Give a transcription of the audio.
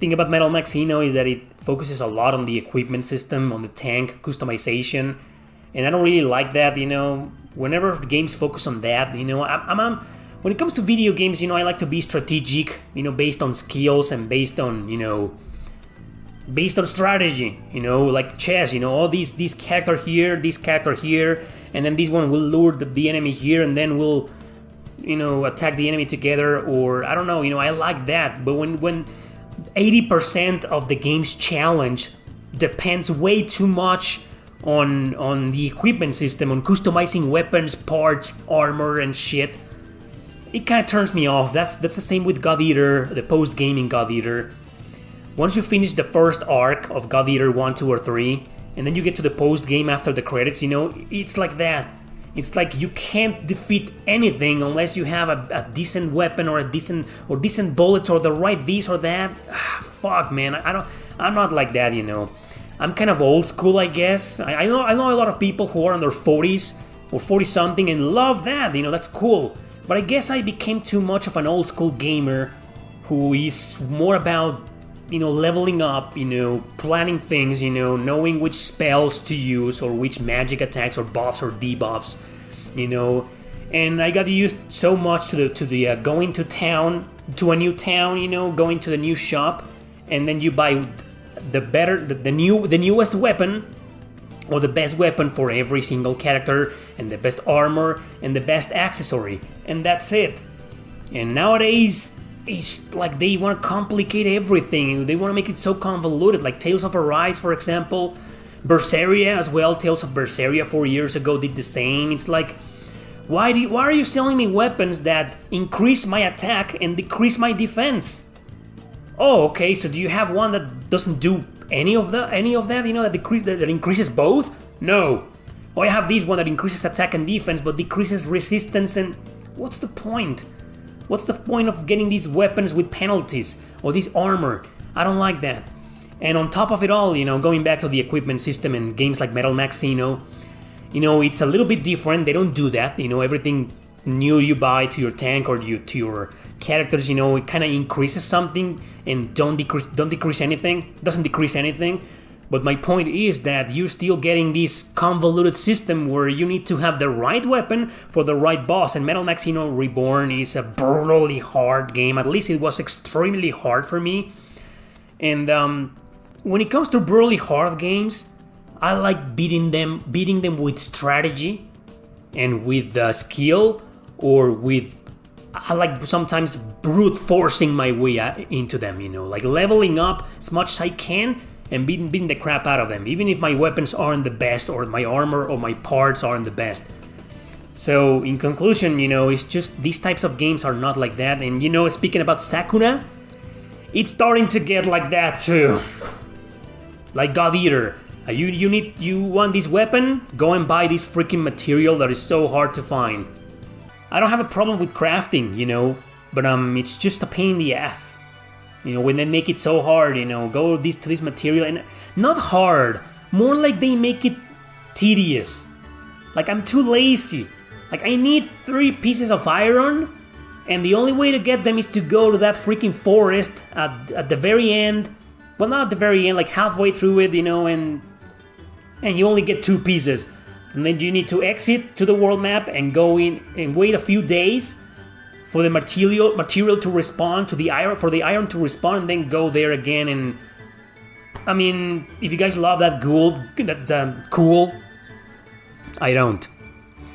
thing about Metal Max Xeno is that it focuses a lot on the equipment system, on the tank customization, and I don't really like that. Whenever games focus on that, when it comes to video games, I like to be strategic, based on skills and based on strategy, like chess, oh, this character here, and then this one will lure the enemy here, and then we'll, attack the enemy together, or I don't know, I like that. But when 80% of the game's challenge depends way too much on the equipment system, on customizing weapons, parts, armor, and shit, it kind of turns me off. That's the same with God Eater, the post-gaming God Eater. Once you finish the first arc of God Eater 1, 2, or 3, and then you get to the post-game after the credits, it's like that. It's like you can't defeat anything unless you have a decent weapon or decent bullets or the right this or that. Fuck, man, I'm not like that, I'm kind of old school, I guess. I know a lot of people who are in their 40s or 40-something and love that, that's cool. But I guess I became too much of an old school gamer who is more about, leveling up, planning things, knowing which spells to use or which magic attacks or buffs or debuffs, And I got used so much to the going to a new town, going to the new shop, and then you buy the newest weapon, or the best weapon for every single character, and the best armor, and the best accessory, and that's it. And nowadays, it's like they want to complicate everything. They want to make it so convoluted, like Tales of Arise, for example. Berseria as well, Tales of Berseria 4 years ago did the same. It's like, why are you selling me weapons that increase my attack and decrease my defense? Oh, okay, so do you have one that doesn't do any of that, that increases both? No. Oh, I have this one that increases attack and defense, but decreases resistance, and what's the point? What's the point of getting these weapons with penalties, or this armor? I don't like that. And on top of it all, going back to the equipment system in games like Metal Max Xeno, it's a little bit different. They don't do that. Everything new you buy to your tank or to your characters, it kind of increases something and doesn't decrease anything. But my point is that you're still getting this convoluted system where you need to have the right weapon for the right boss. And Metal Max Xeno Reborn is a brutally hard game. At least it was extremely hard for me. And when it comes to brutally hard games, I like beating them with strategy and with skill, or I like sometimes brute forcing my way into them, like leveling up as much as I can and beating the crap out of them, even if my weapons aren't the best, or my armor or my parts aren't the best. So in conclusion, it's just these types of games are not like that. And speaking about Sakuna, it's starting to get like that too. Like God Eater. You want this weapon? Go and buy this freaking material that is so hard to find. I don't have a problem with crafting, but it's just a pain in the ass. When they make it so hard, go to this material, and not hard, more like they make it tedious. Like, I'm too lazy. Like, I need 3 pieces of iron, and the only way to get them is to go to that freaking forest at the very end. Well, not at the very end, like halfway through it, and you only get 2 pieces. So then you need to exit to the world map and go in and wait a few days for the material to respond to the iron, for the iron to respond, and then go there again. And I mean, if you guys love that cool, I don't.